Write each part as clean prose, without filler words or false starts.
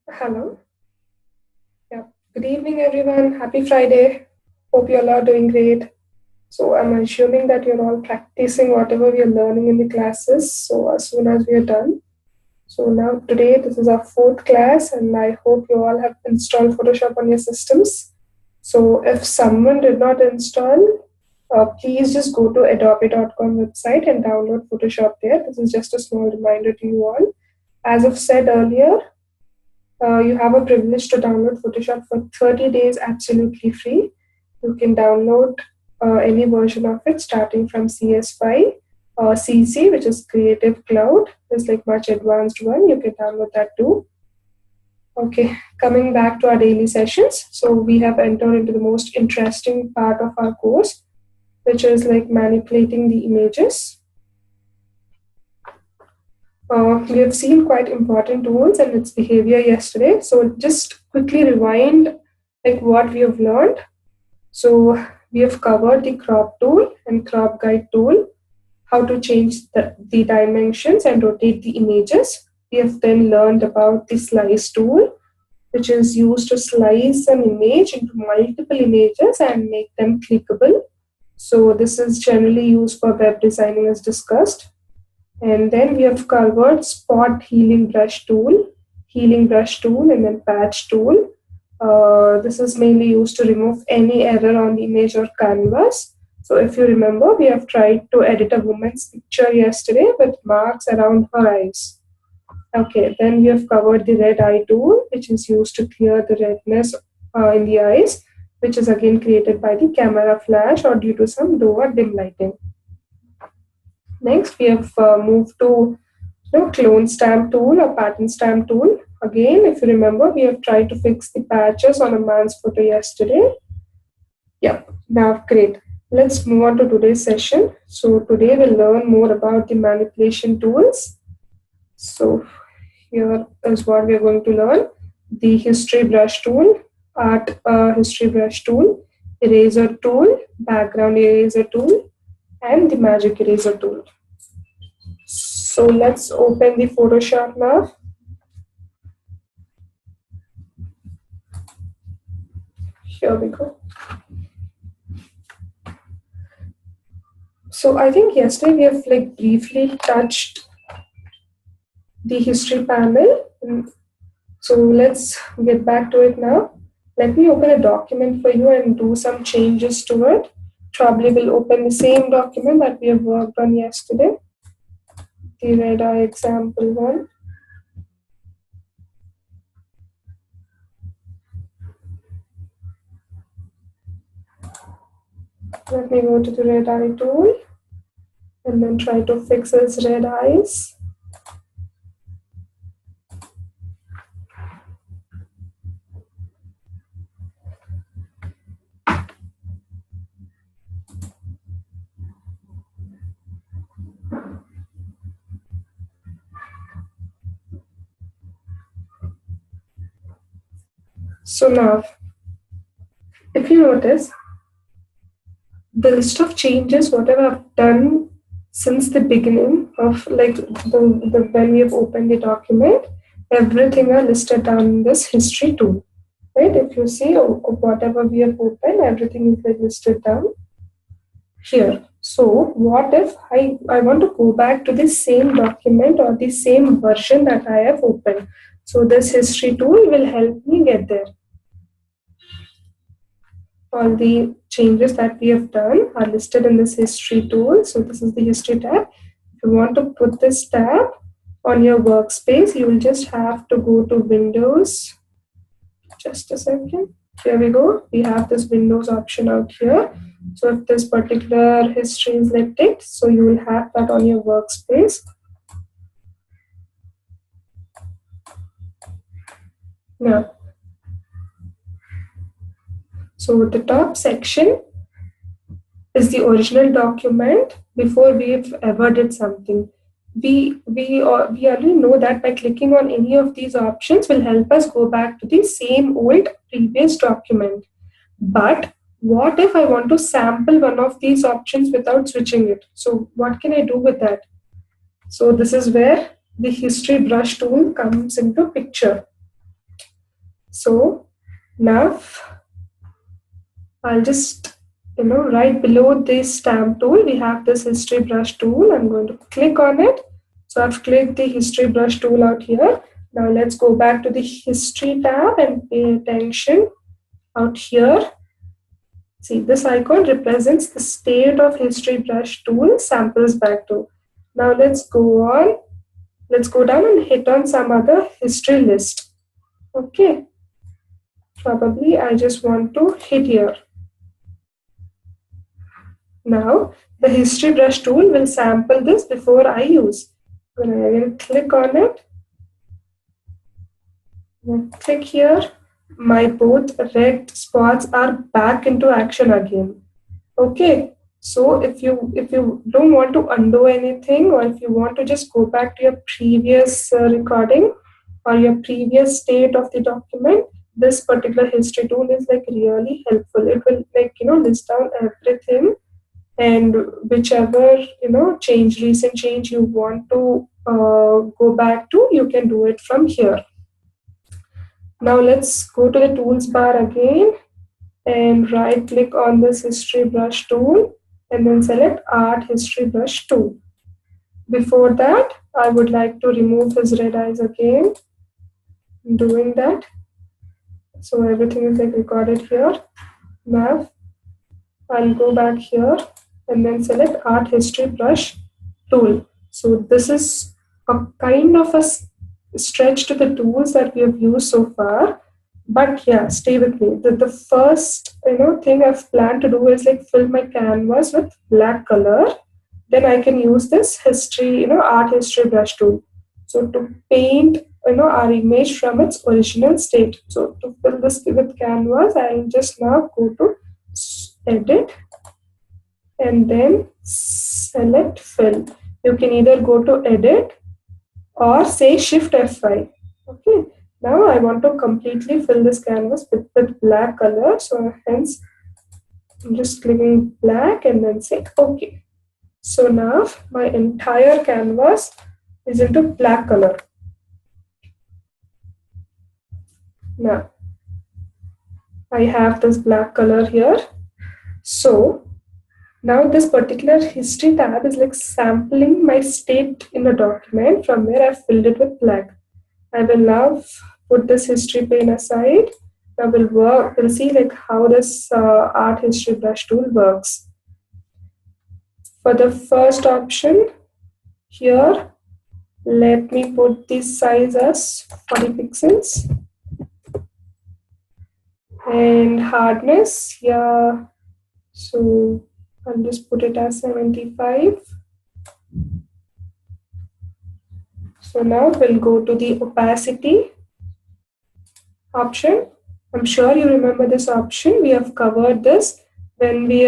Hello. Yeah. Good evening, everyone. Happy Friday. Hope you all are doing great. So I'm assuming that you're all practicing whatever we are learning in the classes. So as soon as we are done. So now today this is our fourth class, and I hope you all have installed Photoshop on your systems. So if someone did not install, please just go to adobe.com website and download Photoshop there. This is just a small reminder to you all. As I've said earlier, you have a privilege to download Photoshop for 30 days absolutely free. You can download any version of it starting from CS5 or CC, which is Creative Cloud. There's like much advanced one. You can download that too. Okay, coming back to our daily sessions. So we have entered into the most interesting part of our course, which is like manipulating the images. We have seen quite important tools and its behavior yesterday. So just quickly rewind like what we have learned. So we have covered the crop tool and crop guide tool, how to change the dimensions and rotate the images. We have then learned about the slice tool, which is used to slice an image into multiple images and make them clickable. So this is generally used for web designing as discussed. And then we have covered spot healing brush tool, and then patch tool. This is mainly used to remove any error on the image or canvas. So if you remember, we have tried to edit a woman's picture yesterday with marks around her eyes. Okay, then we have covered the red eye tool, which is used to clear the redness in the eyes, which is again created by the camera flash or due to some low or dim lighting. Next, we have moved to clone stamp tool or pattern stamp tool. Again, if you remember, we have tried to fix the patches on a man's photo yesterday. Yeah, now great. Let's move on to today's session. So today we'll learn more about the manipulation tools. So here is what we're going to learn. The history brush tool, art history brush tool, eraser tool, background eraser tool, and the magic eraser tool. So let's open the Photoshop now. Here we go. So I think yesterday we have like briefly touched the history panel. So let's get back to it now. Let me open a document for you and do some changes to it. Probably will open the same document that we have worked on yesterday. The red eye example one. Let me go to the red eye tool and then try to fix his red eyes. So now, if you notice, the list of changes, whatever I've done since the beginning of like the when we have opened the document, everything are listed down in this history tool. Right? If you see whatever we have opened, everything is listed down here. So what if I want to go back to the same document or the same version that I have opened? So this history tool will help me get there. All the changes that we have done are listed in this history tool. So this is the history tab. If you want to put this tab on your workspace, you will just have to go to Windows. Just a second. Here we go. We have this Windows option out here. So if this particular history is ticked, so you will have that on your workspace. Now, so the top section is the original document before we've ever did something. We already know that by clicking on any of these options will help us go back to the same old previous document. But what if I want to sample one of these options without switching it? So what can I do with that? So this is where the history brush tool comes into picture. So now I'll just, right below this stamp tool, we have this history brush tool. I'm going to click on it. So I've clicked the history brush tool out here. Now let's go back to the history tab and pay attention out here. See, this icon represents the state of history brush tool samples back to. Now let's go on. Let's go down and hit on some other history list. Okay. Probably I just want to hit here. Now, the history brush tool will sample this before I use. When I will click on it, click here, my both red spots are back into action again. Okay, so if you don't want to undo anything, or if you want to just go back to your previous recording or your previous state of the document, this particular history tool is like really helpful. It will list down everything, and whichever recent change you want to go back to, you can do it from here. Now let's go to the tools bar again and right click on this history brush tool and then select art history brush tool. Before that, I would like to remove his red eyes again. I'm doing that, so everything is like recorded here. Now I'll go back here and then select art history brush tool. So this is a kind of a stretch to the tools that we have used so far, but yeah, stay with me. The first thing I've planned to do is like fill my canvas with black color. Then I can use this history art history brush tool, so to paint our image from its original state. So to fill this with canvas, I'll just now go to edit and then select fill. You can either go to edit or say shift F5. Okay, now I want to completely fill this canvas with black color, so hence I'm just clicking black and then say okay. So now my entire canvas is into black color. Now I have this black color here. So now this particular history tab is like sampling my state in a document from where I've filled it with black. I will now put this history pane aside. Now we'll see like how this art history brush tool works. For the first option here, let me put this size as 40 pixels. And hardness, yeah, so I'll just put it as 75. So now we'll go to the opacity option. I'm sure you remember this option. We have covered this when we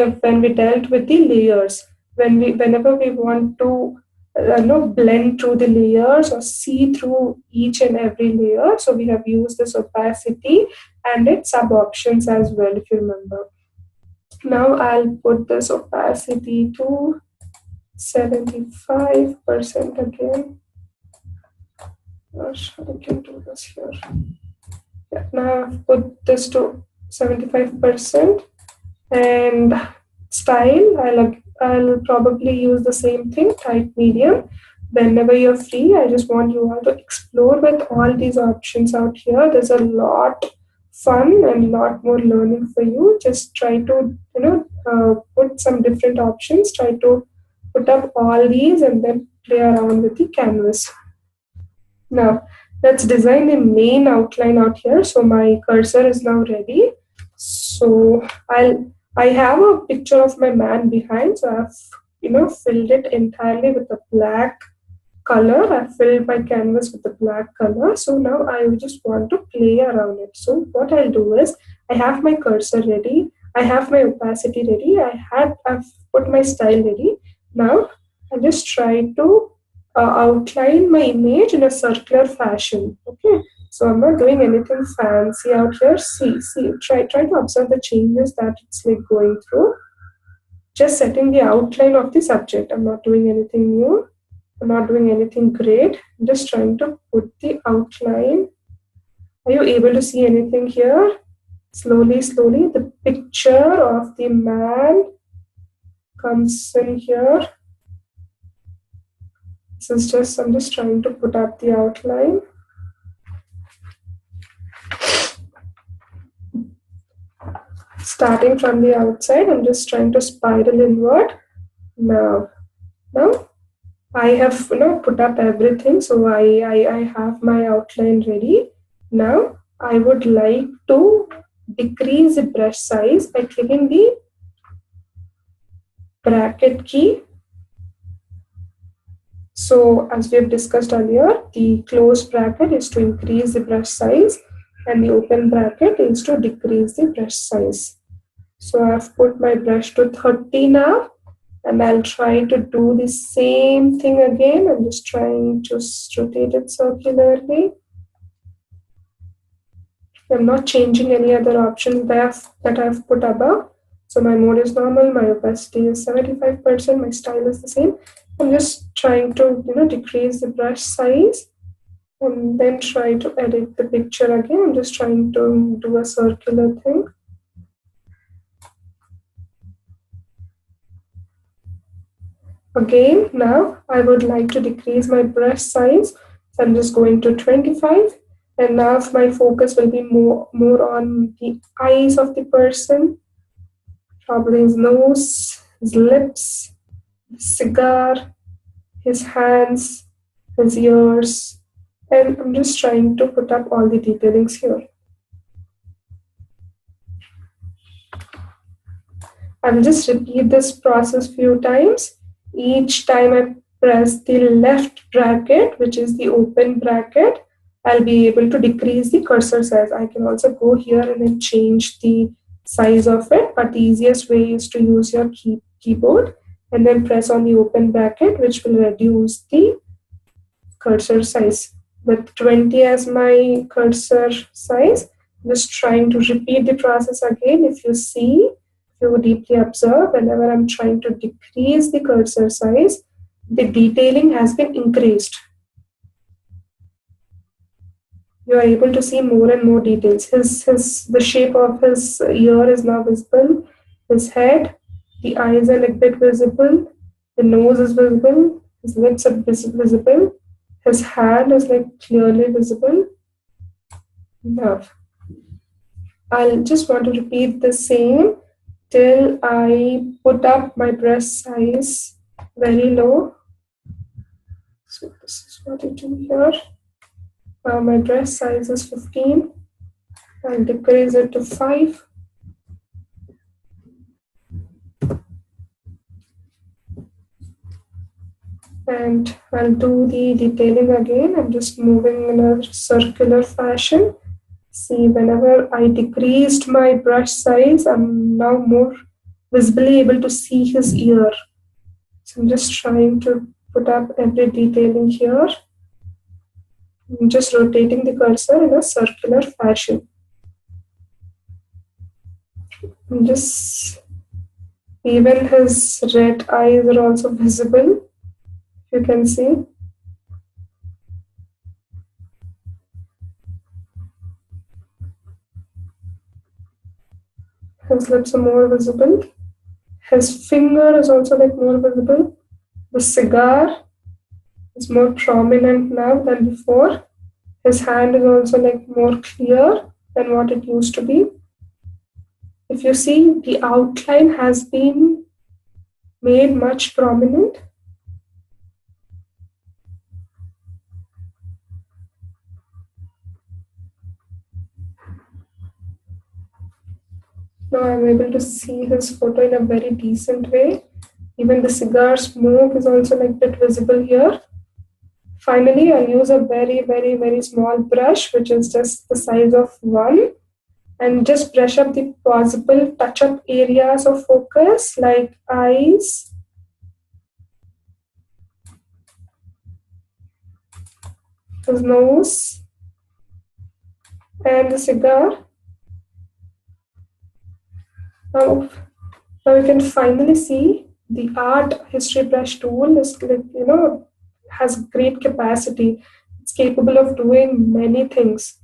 dealt with the layers. Whenever we want to blend through the layers or see through each and every layer, so we have used this opacity and its sub options as well, if you remember. Now I'll put this opacity to 75% again. Gosh, I can do this here. Yeah, now I've put this to 75%, and style, I'll probably use the same thing, type medium. Whenever you're free, I just want you all to explore with all these options out here. There's a lot fun and a lot more learning for you. Just try to put some different options, try to put up all these and then play around with the canvas. Now let's design the main outline out here. So my cursor is now ready. So I have a picture of my man behind, so I've filled it entirely with the black color. I filled my canvas with the black color. So now I just want to play around it. So what I'll do is, I have my cursor ready, I have my opacity ready, I've put my style ready. Now I just try to outline my image in a circular fashion. Okay, so I'm not doing anything fancy out here. See, try to observe the changes that it's like going through. Just setting the outline of the subject. I'm not doing anything new. I'm not doing anything great. I'm just trying to put the outline Are you able to see anything here? Slowly, slowly, the picture of the man comes in here. This is just, I'm just trying to put up the outline. Starting from the outside, I'm just trying to spiral inward. Now I have put up everything, so I have my outline ready. Now I would like to decrease the brush size by clicking the bracket key. So as we have discussed earlier, the closed bracket is to increase the brush size and the open bracket is to decrease the brush size. So I've put my brush to 30 now, and I'll try to do the same thing again. I'm just trying to rotate it circularly. I'm not changing any other options that I've put above. So my mode is normal, my opacity is 75%, my style is the same. I'm just trying to decrease the brush size and then try to edit the picture again. I'm just trying to do a circular thing. Again, now I would like to decrease my brush size. So I'm just going to 25. And now my focus will be more on the eyes of the person, probably his nose, his lips, his cigar, his hands, his ears. And I'm just trying to put up all the detailings here. I will just repeat this process few times. Each time I press the left bracket, which is the open bracket, I'll be able to decrease the cursor size. I can also go here and then change the size of it, but the easiest way is to use your keyboard and then press on the open bracket, which will reduce the cursor size. With 20 as my cursor size, I'm just trying to repeat the process again. If you deeply observe, whenever I'm trying to decrease the cursor size, the detailing has been increased. You are able to see more and more details. The shape of his ear is now visible. His head, the eyes are a bit visible. The nose is visible. His lips are visible. His hand is clearly visible. Now, I'll just want to repeat the same till I put up my brush size very low. So this is what I do here. Now my brush size is 15. I'll decrease it to 5. And I'll do the detailing again. I'm just moving in a circular fashion. See, whenever I decreased my brush size, I'm now more visibly able to see his ear. So I'm just trying to put up every detailing here. I'm just rotating the cursor in a circular fashion. I'm just, even his red eyes are also visible. You can see. His lips are more visible. His finger is also more visible. The cigar is more prominent now than before. His hand is also more clear than what it used to be. If you see, the outline has been made much prominent. Now I'm able to see his photo in a very decent way. Even the cigar smoke is also a bit visible here. Finally, I'll use a very, very, very small brush, which is just the size of 1, and just brush up the possible touch-up areas of focus, like eyes, his nose, and the cigar. Now you can finally see the art history brush tool is has great capacity. It's capable of doing many things.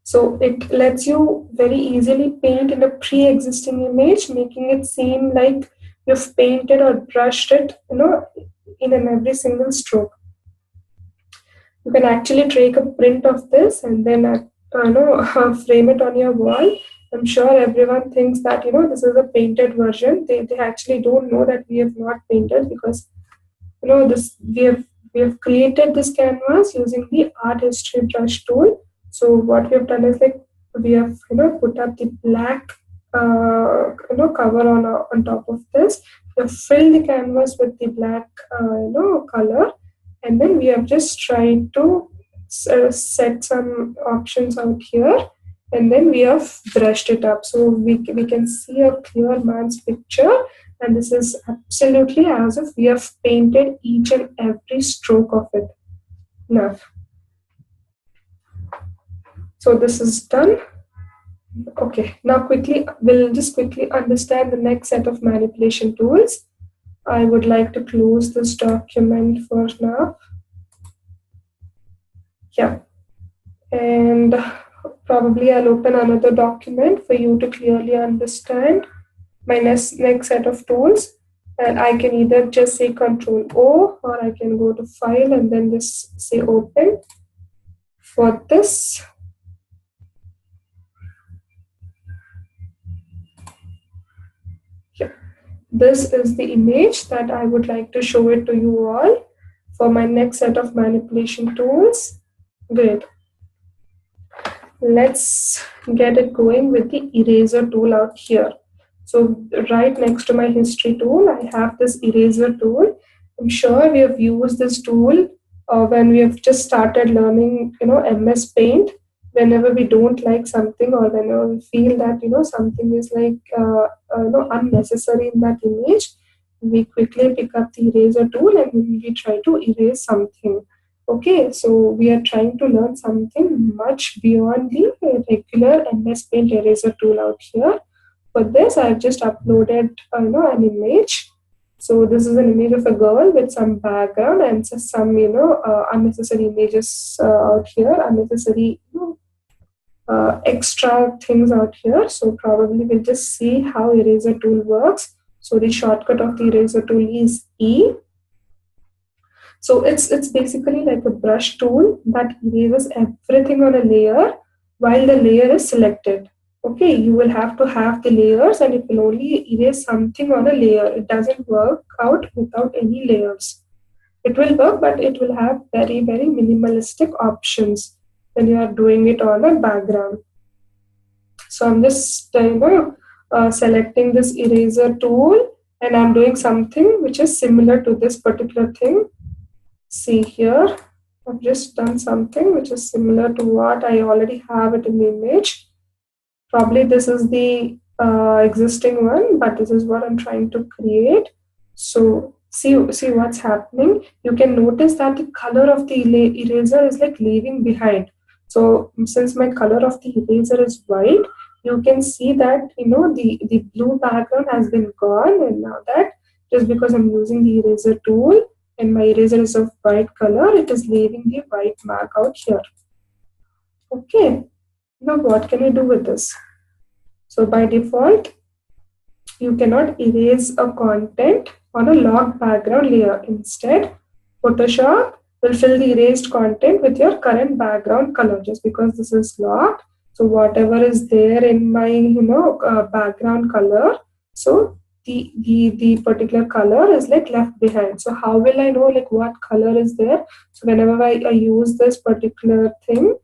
So it lets you very easily paint in a pre-existing image, making it seem like you've painted or brushed it, in an every single stroke. You can actually take a print of this and then frame it on your wall. I'm sure everyone thinks that this is a painted version. They actually don't know that we have not painted, because this we have created this canvas using the art history brush tool. So what we have done is, like, we have put up the black cover on top of this. We have filled the canvas with the black color, and then we have just tried to set some options out here, and then we have brushed it up, so we can see a clear man's picture. And this is absolutely as if we have painted each and every stroke of it. Now, so this is done. Okay, now we'll just quickly understand the next set of manipulation tools. I would like to close this document for now. Yeah, and probably I'll open another document for you to clearly understand my next set of tools. And I can either just say Control O, or I can go to File and then just say Open. For this, this is the image that I would like to show it to you all for my next set of manipulation tools. Great. Let's get it going with the eraser tool out here. So right next to my history tool, I have this eraser tool. I'm sure we have used this tool when we have just started learning, MS Paint. Whenever we don't like something, or whenever we feel that something is like unnecessary in that image, we quickly pick up the eraser tool and we try to erase something. Okay, so we are trying to learn something much beyond the regular MS Paint eraser tool out here. For this, I've just uploaded an image. So this is an image of a girl with some background and some unnecessary images out here, unnecessary extra things out here. So probably we'll just see how eraser tool works. So the shortcut of the eraser tool is E. So it's basically like a brush tool that erases everything on a layer while the layer is selected. Okay, you will have to have the layers, and it will only erase something on a layer. It doesn't work out without any layers. It will work, but it will have very, very minimalistic options when you are doing it on a background. So I'm just selecting this eraser tool, and I'm doing something which is similar to this particular thing. See here, I've just done something which is similar to what I already have it in the image. Probably this is the existing one, but this is what I'm trying to create. So see what's happening. You can notice that the color of the eraser is like leaving behind. So since my color of the eraser is white, you can see that the blue background has been gone, and now that just because I'm using the eraser tool and my eraser is of white color, it is leaving the white mark out here. Okay, now what can we do with this? So by default, you cannot erase a content on a locked background layer. Instead, Photoshop will fill the erased content with your current background color, just because this is locked. So whatever is there in my background color, so the particular color is like left behind. So how will I know like what color is there? So whenever I use this particular thing,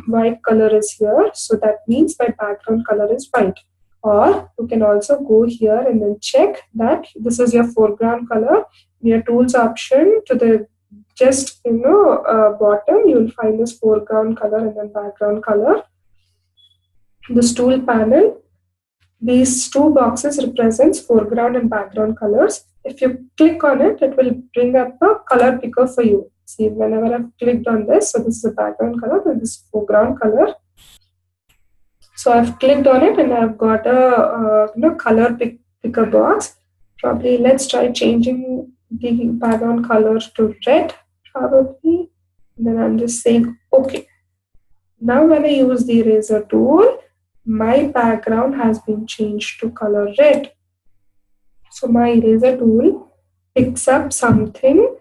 white color is here, so that means my background color is white. Or you can also go here and then check that this is your foreground color. In your tools option, to the just bottom, you will find this foreground color and then background color. This tool panel, these two boxes represents foreground and background colors. If you click on it, it will bring up a color picker for you. See, whenever I've clicked on this, so this is the background color and this is foreground color. So I've clicked on it and I've got a color picker box. Probably let's try changing the background color to red, probably. And then I'm just saying okay. Now when I use the eraser tool, my background has been changed to color red. So my eraser tool picks up something,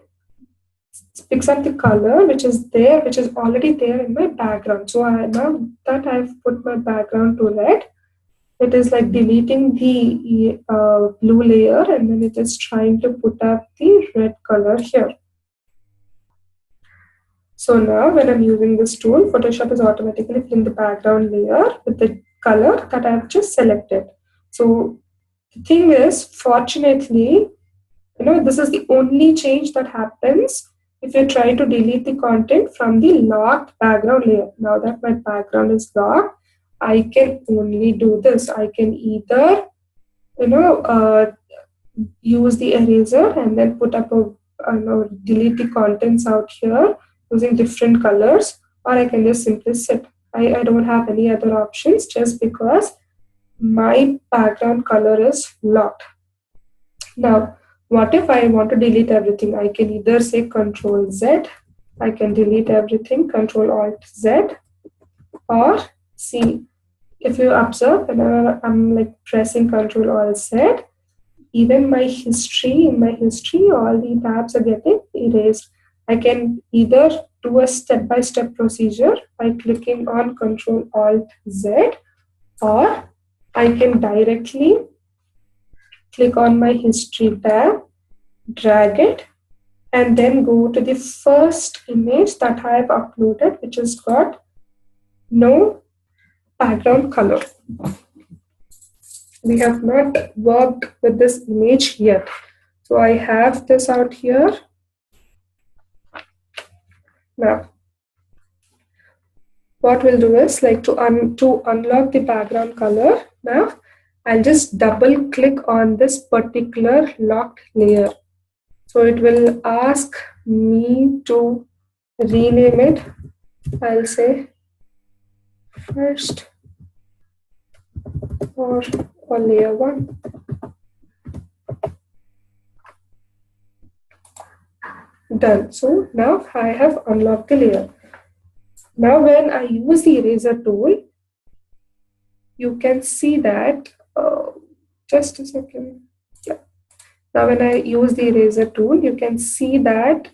picks up the color which is there, which is already there in my background. So now that I've put my background to red, it is like deleting the blue layer, and then it is trying to put up the red color here. So now when I'm using this tool, Photoshop is automatically filling the background layer with the color that I've just selected. So the thing is, fortunately, this is the only change that happens if you try to delete the content from the locked background layer. Now that my background is locked, I can only do this. I can either, use the eraser and then put up delete the contents out here using different colors, or I can just simply sit. I don't have any other options just because my background color is locked. Now, what if I want to delete everything? I can either say Control Z, I can delete everything, Control Alt Z, or see, if you observe, whenever I'm like pressing Control Alt Z, even my history, all the tabs are getting erased. I can either do a step-by-step procedure by clicking on Control Alt Z, or I can directly click on my history tab, drag it, and then go to the first image that I have uploaded, which has got no background color. We have not worked with this image yet. So I have this out here. Now, what we'll do is, like, to unlock the background color, now I'll just double click on this particular locked layer. So it will ask me to rename it. I'll say first or layer 1. Done. So now I have unlocked the layer. Now when I use the eraser tool, you can see that, just a second. Yeah. Now when I use the eraser tool, you can see that,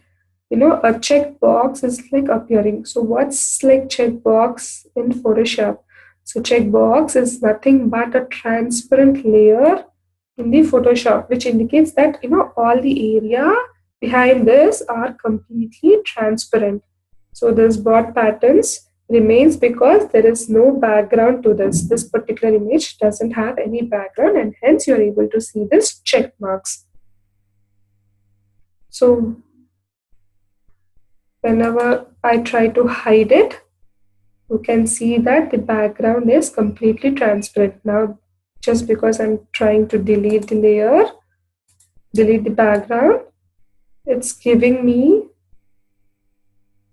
a checkbox is like appearing. So what's like checkbox in Photoshop? So checkbox is nothing but a transparent layer in the Photoshop, which indicates that, all the area behind this are completely transparent. So this bot patterns remains because there is no background to this. This particular image doesn't have any background, and hence you're able to see this check marks. So whenever I try to hide it, you can see that the background is completely transparent. Now, just because I'm trying to delete the layer, delete the background, it's giving me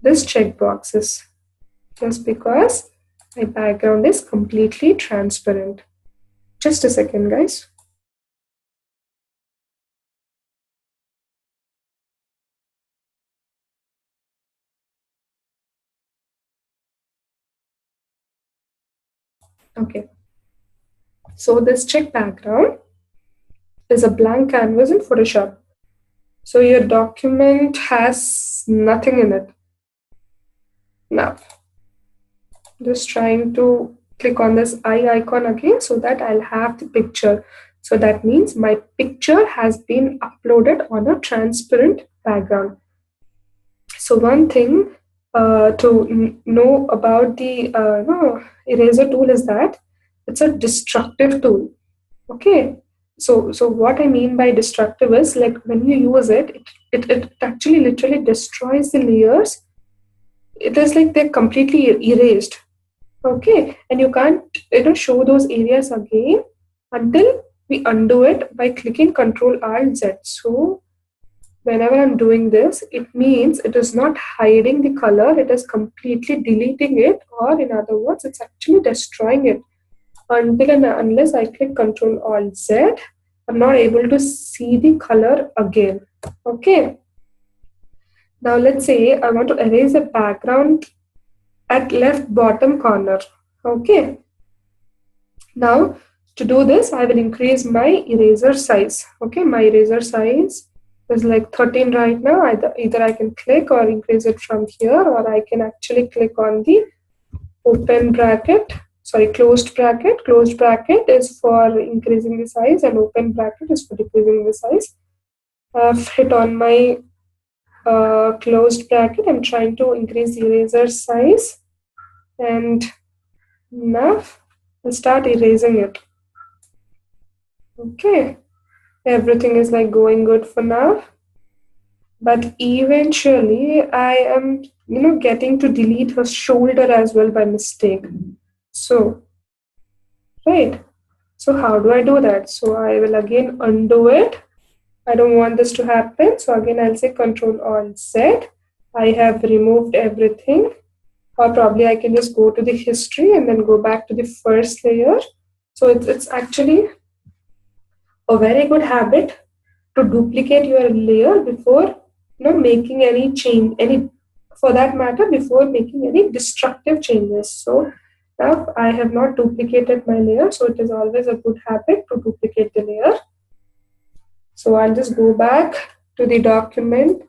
this checkboxes just because my background is completely transparent. Just a second, guys. Okay. So this check background is a blank canvas in Photoshop. So your document has nothing in it. Now, just trying to click on this eye icon again so that I'll have the picture. So that means my picture has been uploaded on a transparent background. So one thing to know about the eraser tool is that it's a destructive tool. Okay. So what I mean by destructive is, like, when you use it, it actually literally destroys the layers. It is like they're completely erased. Okay, and you can't show those areas again until we undo it by clicking Control Alt Z. So whenever I'm doing this, it means it is not hiding the color, it is completely deleting it, or in other words, it's actually destroying it. Until and unless I click Control Alt Z, I'm not able to see the color again. Okay. Now let's say I want to erase the background at left bottom corner. Okay. Now to do this, I will increase my eraser size. Okay, my eraser size is like 13 right now. Either I can click or increase it from here, or I can actually click on the open bracket, sorry, closed bracket. Closed bracket is for increasing the size and open bracket is for decreasing the size. I've hit on my closed bracket. I'm trying to increase the eraser size, and now I'll start erasing it. Okay, everything is like going good for now, but eventually I am getting to delete her shoulder as well by mistake. So right, so how do I do that? So I will again undo it. I don't want this to happen, so again I'll say Control Alt Z. I have removed everything, or probably I can just go to the history and then go back to the first layer. So it's actually a very good habit to duplicate your layer before making any change, any, for that matter, before making any destructive changes. So now I have not duplicated my layer, so it is always a good habit to duplicate the layer. So I'll just go back to the document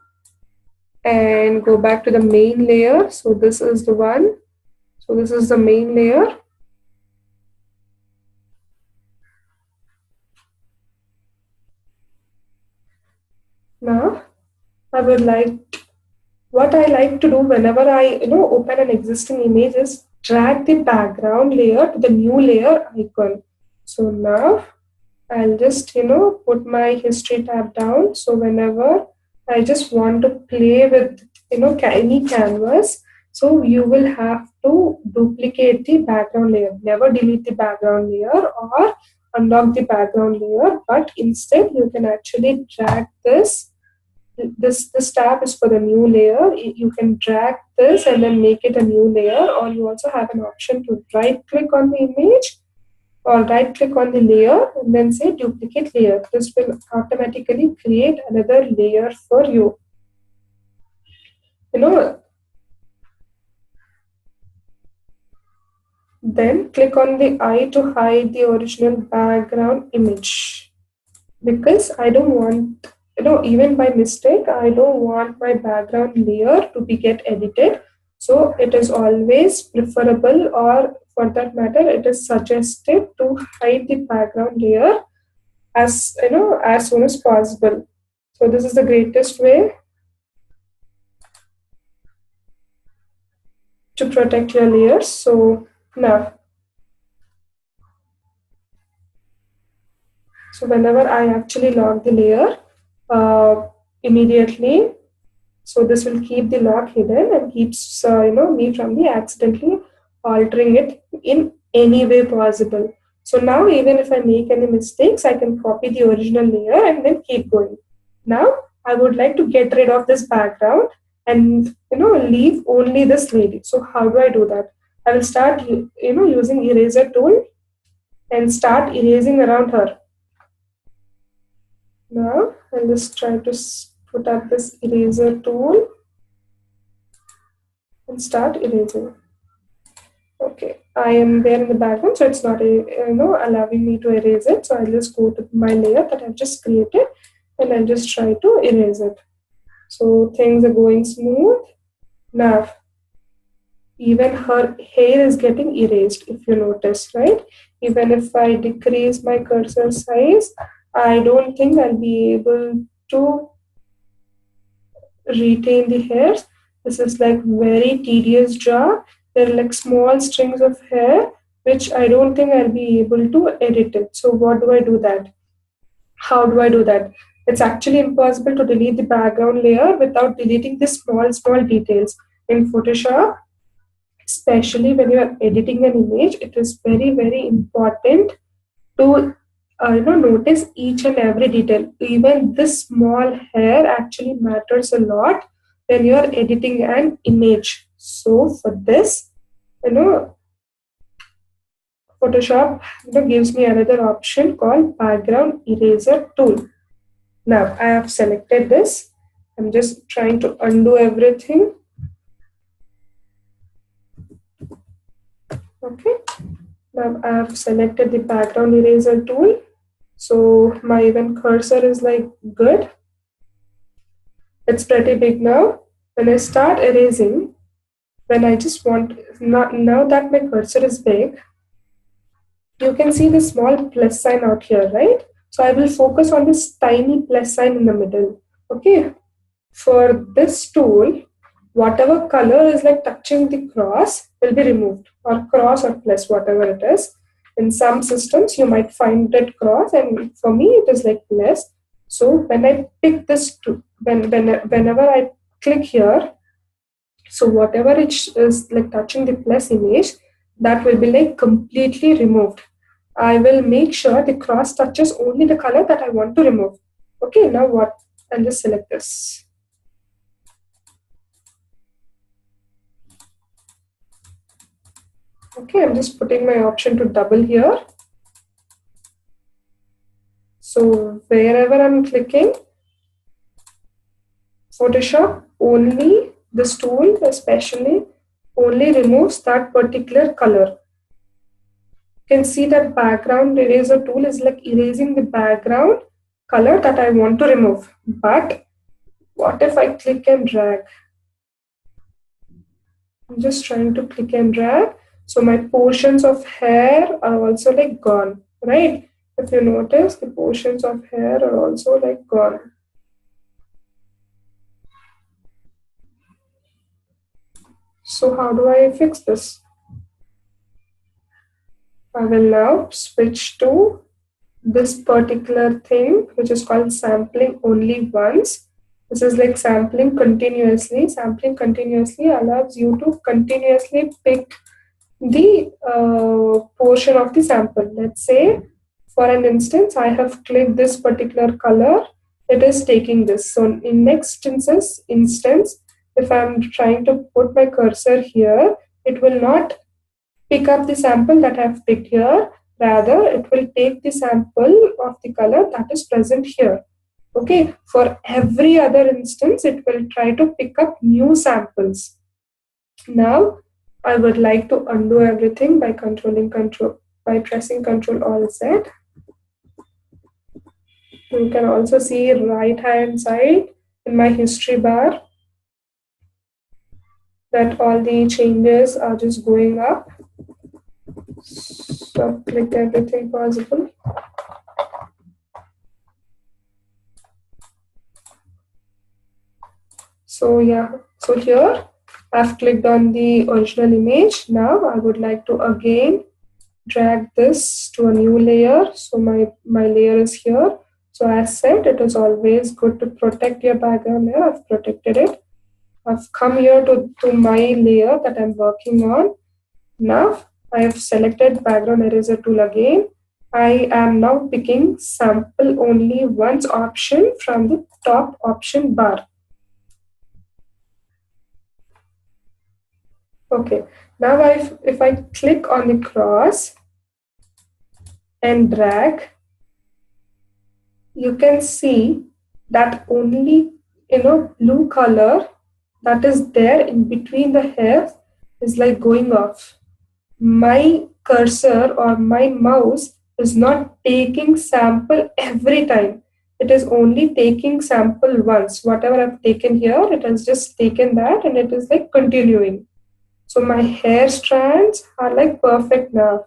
and go back to the main layer. So this is the one. So this is the main layer. Now I would like, what I like to do whenever I open an existing image is drag the background layer to the new layer icon. So now I'll just put my history tab down. So whenever I just want to play with any canvas, so you will have to duplicate the background layer. Never delete the background layer or unlock the background layer, but instead you can actually drag this. This tab is for the new layer. You can drag this and then make it a new layer, or you also have an option to right click on the image or right click on the layer and then say duplicate layer. This will automatically create another layer for you. Then click on the eye to hide the original background image, because I don't want, even by mistake, I don't want my background layer to be get edited. So it is always preferable, or for that matter, it is suggested to hide the background layer as soon as possible. So this is the greatest way to protect your layers. So now, so whenever I actually lock the layer immediately, so this will keep the lock hidden and keeps me from the accidentally altering it in any way possible. So now even if I make any mistakes, I can copy the original layer and then keep going. Now I would like to get rid of this background and leave only this lady. So how do I do that? I will start using eraser tool and start erasing around her. Now I'll just try to put up this eraser tool and start erasing. Okay, I am there in the background, so it's not allowing me to erase it. So I'll just go to my layer that I've just created and I'll just try to erase it. So things are going smooth. Now, even her hair is getting erased, if you notice, right? Even if I decrease my cursor size, I don't think I'll be able to retain the hairs. This is like very tedious job. They're like small strings of hair, which I don't think I'll be able to edit it. So what do I do that? How do I do that? It's actually impossible to delete the background layer without deleting the small details. In Photoshop, especially when you are editing an image, it is very important to notice each and every detail. Even this small hair actually matters a lot when you are editing an image. So for this, Photoshop gives me another option called background eraser tool. Now I have selected this. I'm just trying to undo everything. Okay, now I have selected the background eraser tool. So my even cursor is like good. It's pretty big now. When I start erasing, when I just want, now that my cursor is big, you can see the small plus sign out here, right? So I will focus on this tiny plus sign in the middle. Okay. For this tool, whatever color is like touching the cross will be removed, or cross or plus, whatever it is. In some systems, you might find it cross, and for me, it is like plus. So when I pick this, whenever I click here, so whatever it is like touching the plus image, that will be like completely removed. I will make sure the cross touches only the color that I want to remove. Okay, now what? I'll just select this. Okay, I'm just putting my option to double here. So wherever I'm clicking, Photoshop only, this tool especially, only removes that particular color. You can see that background eraser tool is like erasing the background color that I want to remove. But what if I click and drag? I'm just trying to click and drag. So my portions of hair are also like gone, right? If you notice, the portions of hair are also like gone. So how do I fix this? I will now switch to this particular thing, which is called sampling only once. This is like sampling continuously. Sampling continuously allows you to continuously pick the portion of the sample. Let's say, for an instance, I have clicked this particular color. It is taking this. So in next instance, if I'm trying to put my cursor here, it will not pick up the sample that I've picked here. Rather, it will take the sample of the color that is present here. Okay, for every other instance, it will try to pick up new samples. Now, I would like to undo everything by by pressing Control Alt Z. You can also see right hand side in my history bar that all the changes are just going up. So click everything possible. So yeah, so here I've clicked on the original image. Now I would like to again drag this to a new layer. So my layer is here. So as said, it is always good to protect your background layer. I've protected it. I've come here to my layer that I'm working on. Now I have selected background eraser tool again. I am now picking sample only once option from the top option bar. Okay, now if I click on the cross and drag, you can see that only blue color that is there in between the hairs is like going off. My cursor or my mouse is not taking sample every time. It is only taking sample once. Whatever I've taken here, it has just taken that and it is like continuing. So my hair strands are like perfect now.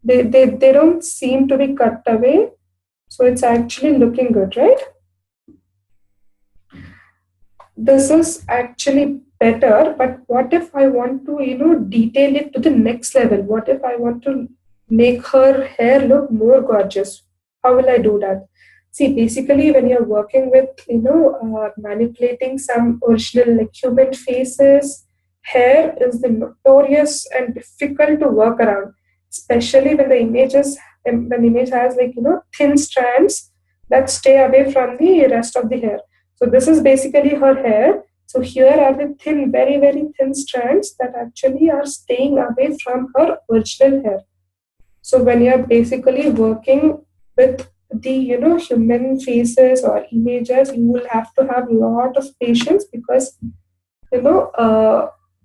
They don't seem to be cut away. So it's actually looking good, right? This is actually better, but what if I want to, detail it to the next level? What if I want to make her hair look more gorgeous? How will I do that? See, basically, when you're working with, manipulating some original like human faces, hair is the notorious and difficult to work around, especially when the image has like, thin strands that stay away from the rest of the hair. So this is basically her hair. So here are the thin, very, very thin strands that actually are staying away from her original hair. So when you're basically working with the human faces or images, you will have to have a lot of patience because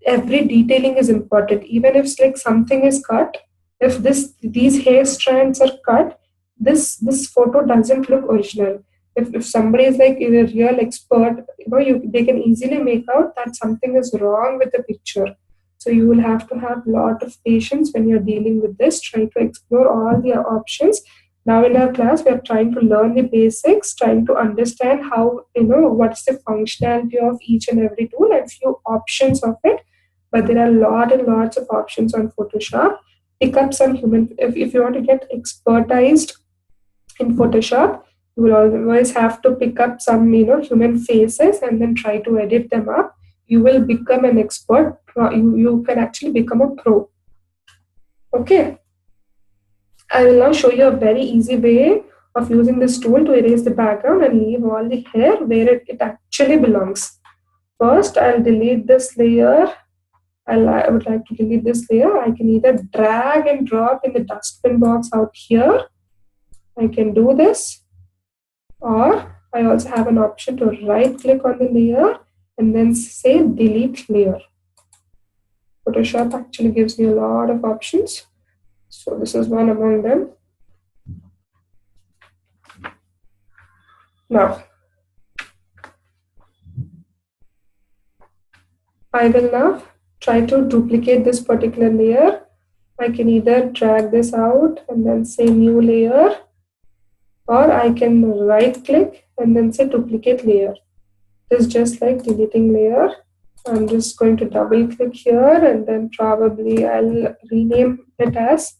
every detailing is important. Even if like something is cut, if these hair strands are cut, this photo doesn't look original. If somebody is like a real expert, they can easily make out that something is wrong with the picture. So you will have to have a lot of patience when you're dealing with this. Try to explore all the options. Now in our class, we are trying to learn the basics, trying to understand how, what's the functionality of each and every tool and few options of it. But there are a lot and lots of options on Photoshop. Pick up some human, if you want to get expertized in Photoshop, you will always have to pick up some, human faces and then try to edit them up. You will become an expert. You can actually become a pro. Okay. I will now show you a very easy way of using this tool to erase the background and leave all the hair where it actually belongs. First, I'll delete this layer. I would like to delete this layer. I can either drag and drop in the dustbin box out here. I can do this. Or I also have an option to right click on the layer and then say delete layer. Photoshop actually gives me a lot of options. So this is one among them. Now, I will now try to duplicate this particular layer. I can either drag this out and then say new layer, or I can right click and then say duplicate layer. This is just like deleting layer. I'm just going to double click here and then probably I'll rename it as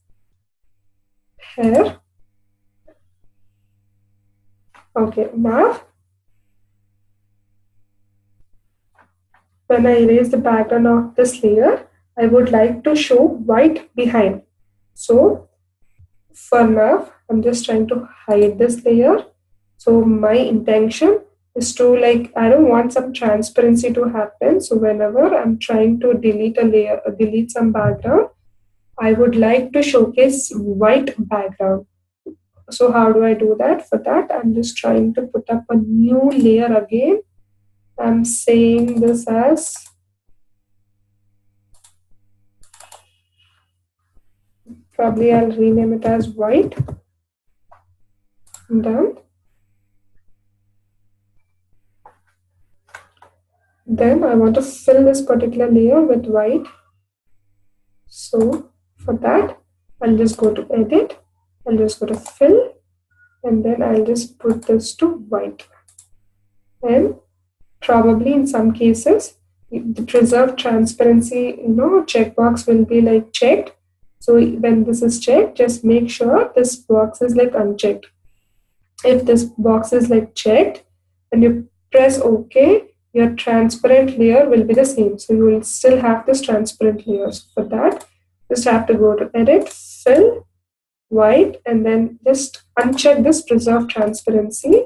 hair. Okay, now when I erase the background of this layer, I would like to show white behind. So for now, I'm just trying to hide this layer. So my intention is to I don't want some transparency to happen. So whenever I'm trying to delete a layer, delete some background, I would like to showcase white background. So how do I do that? For that, I'm just trying to put up a new layer again. I'm saying this as probably I'll rename it as white. Done. Then I want to fill this particular layer with white. So for that, I'll just go to edit. I'll just go to fill. And then I'll just put this to white. And probably in some cases, the preserve transparency, checkbox will be checked. So when this is checked, just make sure this box is unchecked. If this box is checked and you press OK, your transparent layer will be the same. So you will still have this transparent layer. So for that, just have to go to edit, fill, white, and then just uncheck this preserve transparency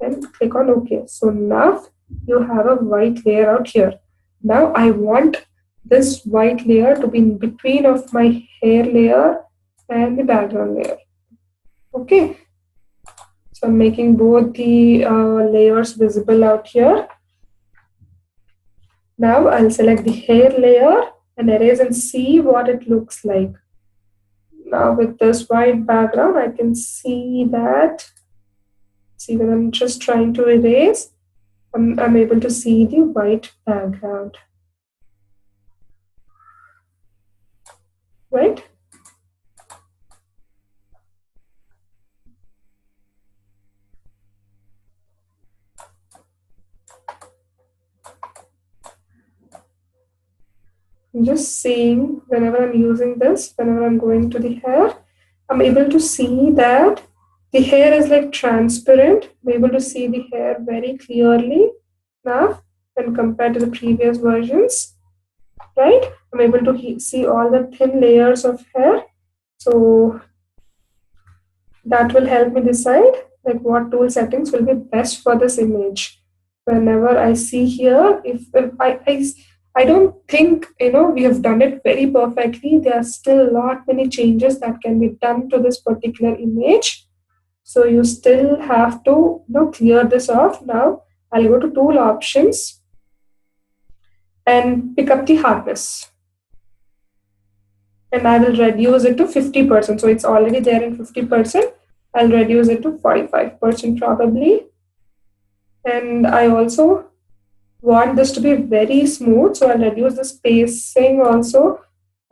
and click on OK. So now you have a white layer out here. Now I want this white layer to be in between of my hair layer and the background layer. Okay. So I'm making both the layers visible out here. Now I'll select the hair layer and erase and see what it looks like. Now with this white background, I can see that. See, when I'm just trying to erase, I'm able to see the white background. Right? I'm just seeing whenever I'm using this, whenever I'm going to the hair, I'm able to see that the hair is transparent. I'm able to see the hair very clearly now when compared to the previous versions, right? I'm able to see all the thin layers of hair. So that will help me decide what tool settings will be best for this image. Whenever I see here, if I don't think we have done it very perfectly. There are still a lot many changes that can be done to this particular image. So you still have to clear this off. Now I'll go to tool options and pick up the hardness. And I will reduce it to 50%. So it's already there in 50%. I'll reduce it to 45% probably. And I also want this to be very smooth, so I'll reduce the spacing also.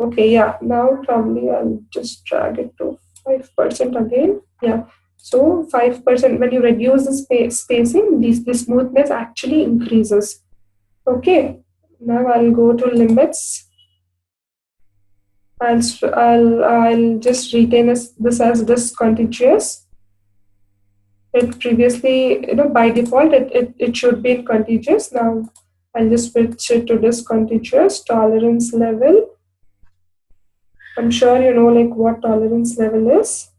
Okay, yeah, now probably I'll just drag it to 5% again. Yeah, so 5%, when you reduce the spacing, the smoothness actually increases. Okay, now I'll go to limits. I'll just retain this as discontinuous. It previously, by default, it should be in contiguous. Now I'll just switch it to discontinuous. Tolerance level. I'm sure you know like what tolerance level is.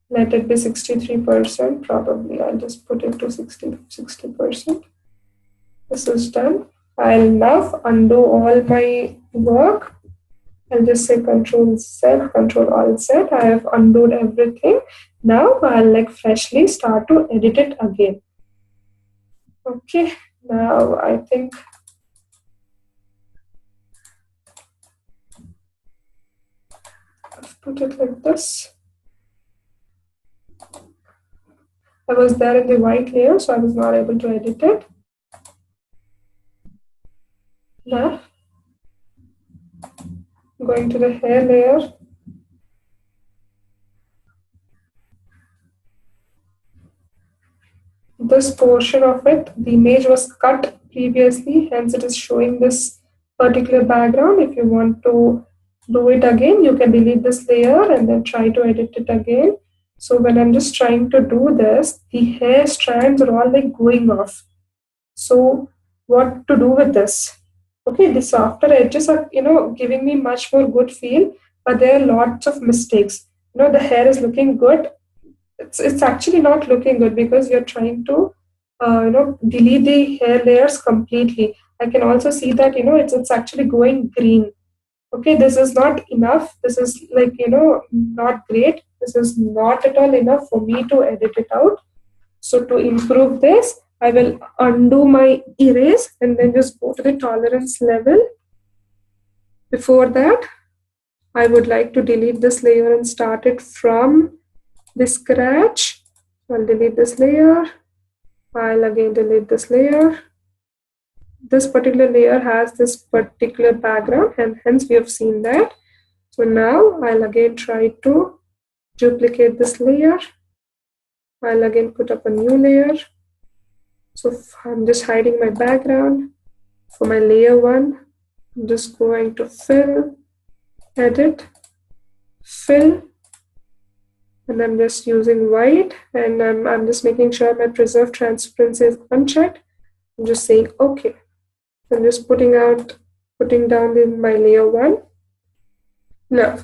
Let it be 63%. Probably I'll just put it to 60%. This is done. I'll now undo all my work. I'll just say Control Z, Control Alt Z. I have undone everything. Now I'll like freshly start to edit it again. Okay, now I think I've put it like this. I was there in the white layer, so I was not able to edit it. Now, going to the hair layer. This portion of it, the image was cut previously, hence it is showing this particular background. If you want to do it again, you can delete this layer and then try to edit it again. So when I'm just trying to do this, the hair strands are all like going off. So what to do with this? Okay, the softer edges are, giving me much more good feel, but there are lots of mistakes. The hair is looking good. It's actually not looking good because you're trying to, delete the hair layers completely. I can also see that, it's actually going green. Okay, this is not enough. This is like, not great. This is not at all enough for me to edit it out. So to improve this, I will undo my erase and then just go to the tolerance level. Before that, I would like to delete this layer and start it from the scratch. I'll delete this layer. I'll again delete this layer. This particular layer has this particular background and hence we have seen that. So now I'll again try to duplicate this layer. I'll again put up a new layer. So I'm just hiding my background. For my layer 1, I'm just going to fill, edit, fill, and I'm just using white, and I'm just making sure my preserve transparency is unchecked. I'm just saying okay. I'm just putting down my layer 1. Now,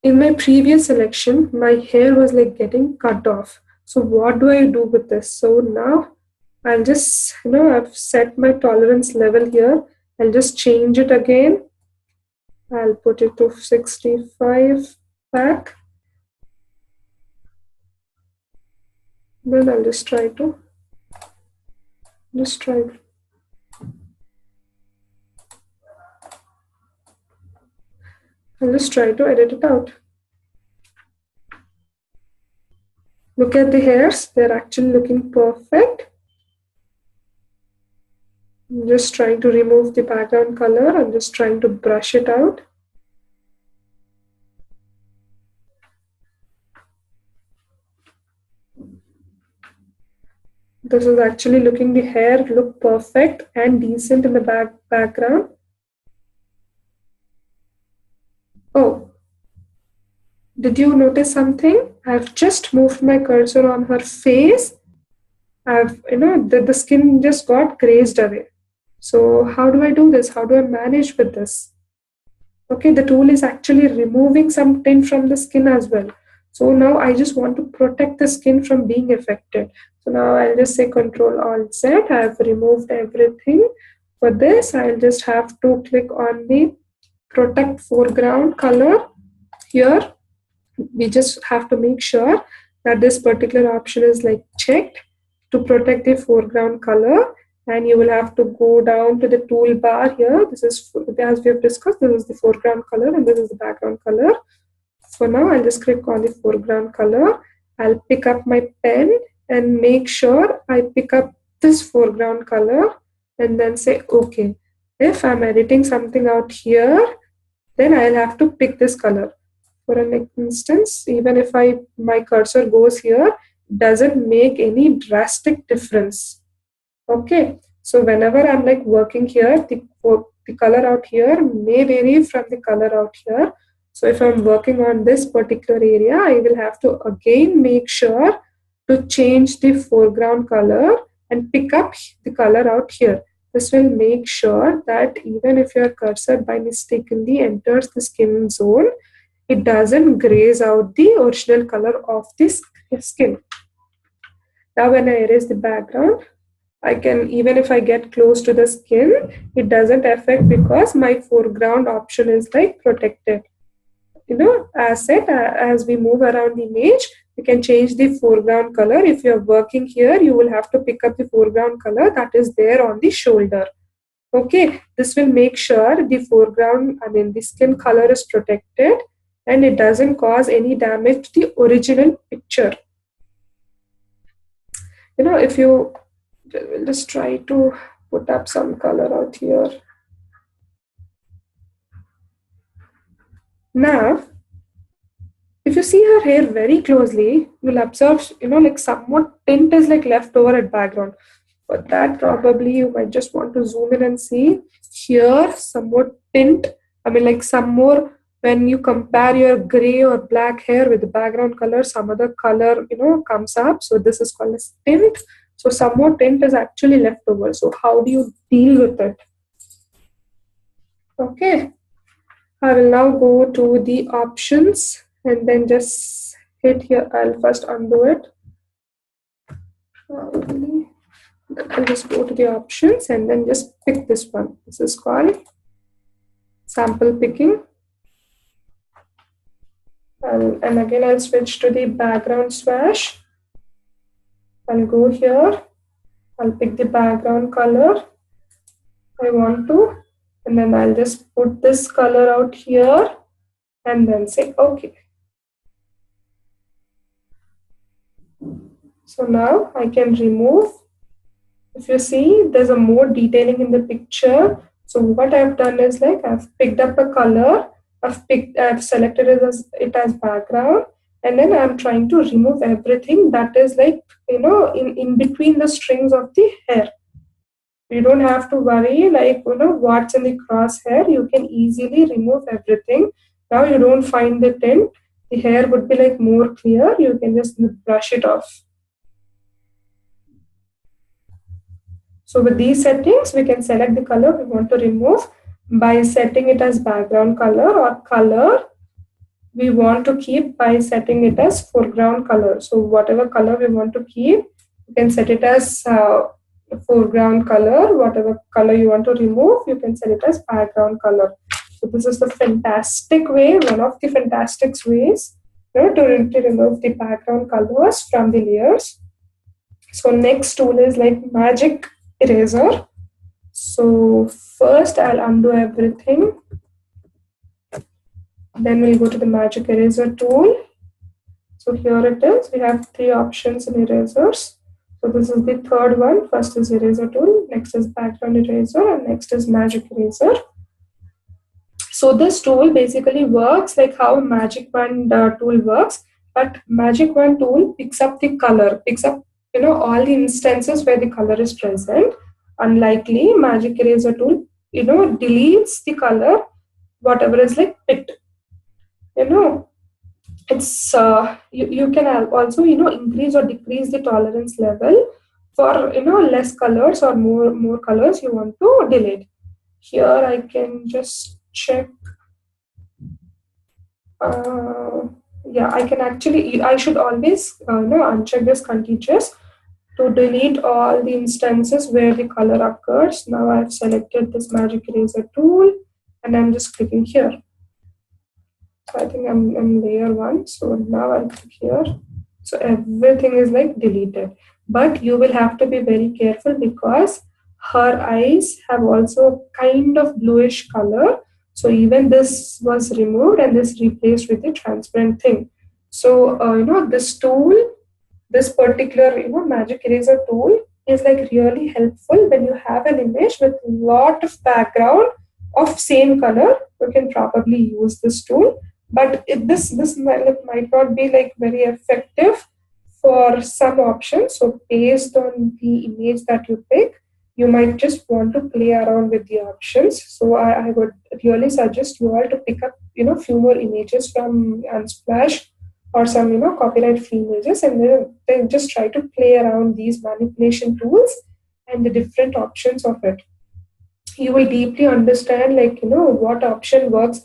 in my previous selection, my hair was like getting cut off. So what do I do with this? So now I'll just, I've set my tolerance level here. I'll just change it again. I'll put it to 65 back. Then I'll just try to edit it out. Look at the hairs, they're actually looking perfect. I'm just trying to remove the background color. I'm just trying to brush it out. This is actually looking, the hair look perfect and decent in the background. Oh, did you notice something? I've just moved my cursor on her face. The skin just got grazed away. So how do I do this? How do I manage with this? Okay, the tool is actually removing some tint from the skin as well. So now I just want to protect the skin from being affected. So now I'll just say Control Alt Z. I've removed everything. For this, I'll just have to click on the Protect Foreground color. Here, we just have to make sure that this particular option is like checked. to protect the foreground color, and you will have to go down to the toolbar here. This is, as we have discussed, this is the foreground color and this is the background color. For now, I'll just click on the foreground color. I'll pick up my pen and make sure I pick up this foreground color and then say OK. If I'm editing something out here, then I'll have to pick this color. For an instance, even if my cursor goes here, doesn't make any drastic difference. Okay, so whenever I'm like working here, the color out here may vary from the color out here. So if I'm working on this particular area, I will have to again make sure to change the foreground color and pick up the color out here. This will make sure that even if your cursor by mistakenly enters the skin zone, it doesn't graze out the original color of this skin. Now when I erase the background, I can, even if I get close to the skin, it doesn't affect because my foreground option is like protected. You know, as said, as we move around the image, you can change the foreground color. If you're working here, you will have to pick up the foreground color that is there on the shoulder. Okay, this will make sure the foreground, the skin color is protected and it doesn't cause any damage to the original picture. You know, if you will just try to put up some color out here. Now, if you see her hair very closely, you'll observe, like somewhat tint is like left over at background. But that probably you might just want to zoom in and see here somewhat tint. Like some more, when you compare your gray or black hair with the background color, some other color, comes up. So this is called as tint. So some more tint is actually left over. So how do you deal with it? Okay. I will now go to the options and then just hit here. I'll first undo it. I'll just go to the options and then just pick this one. This is called sample picking. And again, I'll switch to the background swash. I'll go here. I'll pick the background color I want to. And then I'll just put this color out here and then say OK. So now I can remove. If you see, there's a more detailing in the picture. So what I've done is like I've picked up a color, I've selected it as background, and then I'm trying to remove everything that is like, in between the strings of the hair. You don't have to worry like, what's in the crosshair. You can easily remove everything. Now you don't find the tint. The hair would be like more clear. You can just brush it off. So with these settings, we can select the color we want to remove by setting it as background color, or color we want to keep by setting it as foreground color. So whatever color we want to keep, you can set it as foreground color. Whatever color you want to remove, you can set it as background color. So this is the fantastic way, one of the fantastic ways to remove the background colors from the layers. So next tool is like magic eraser. So first I'll undo everything. Then we'll go to the magic eraser tool. So here it is. We have 3 options in erasers. So this is the third one. First is eraser tool, next is background eraser, and next is magic eraser. So this tool basically works like how magic wand tool works, but magic wand tool picks up the color, picks up all the instances where the color is present. Unlikely magic eraser tool deletes the color whatever is like picked. It's you can also increase or decrease the tolerance level for less colors or more colors you want to delete. Here I can just check. Yeah, I can actually, I should always uncheck this contiguous to delete all the instances where the color occurs. Now I've selected this magic eraser tool and I'm just clicking here. So I think I'm layer 1. So now I'll click here. So everything is like deleted. but you will have to be very careful because her eyes have also kind of bluish color. So even this was removed and this replaced with a transparent thing. So this tool, this particular magic eraser tool is like really helpful when you have an image with lot of background of same color. You can probably use this tool, but this might not be like very effective for some options. So based on the image that you pick, you might just want to play around with the options. So I would really suggest you all to pick up few more images from Unsplash or some copyright free images, and then just try to play around these manipulation tools and the different options of it. You will deeply understand what option works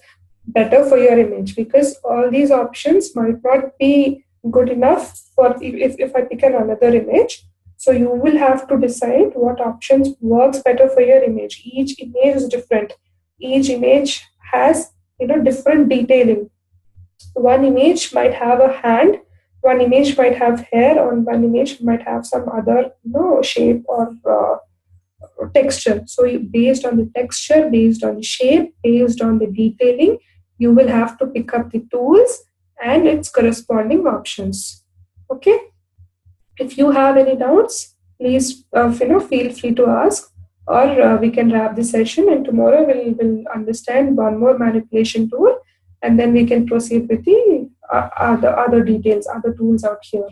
better for your image, because all these options might not be good enough for if I pick another image. So you will have to decide what options works better for your image. Each image is different. Each image has different detailing. One image might have a hand, one image might have hair, or one image might have some other shape or texture. So based on the texture, based on the shape, based on the detailing, you will have to pick up the tools and its corresponding options. Okay. If you have any doubts, please feel free to ask, or we can wrap the session, and tomorrow we'll understand one more manipulation tool, and then we can proceed with the other details, other tools out here.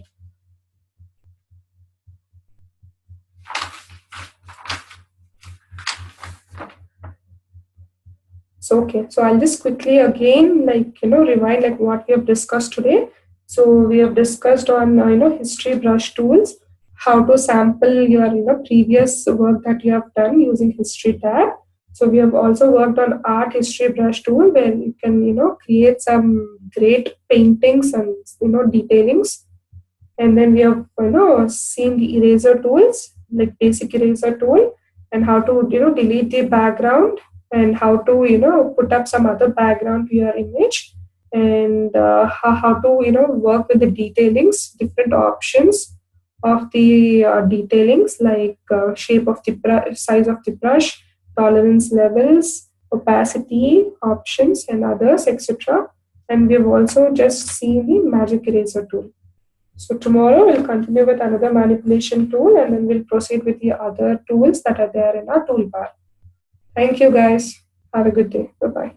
So okay, so I'll just quickly again rewind like what we have discussed today. So we have discussed on history brush tools, how to sample your previous work that you have done using history tab. So we have also worked on art history brush tool, where you can create some great paintings and detailings. And then we have seen the eraser tools, like basic eraser tool, and how to delete the background, and how to put up some other background to your image, and how to work with the detailings, different options of the detailings, like shape of the brush, size of the brush, tolerance levels, opacity options, and others, etc. And we've also just seen the magic eraser tool. So tomorrow we'll continue with another manipulation tool, and then we'll proceed with the other tools that are there in our toolbar. Thank you guys. Have a good day. Bye-bye.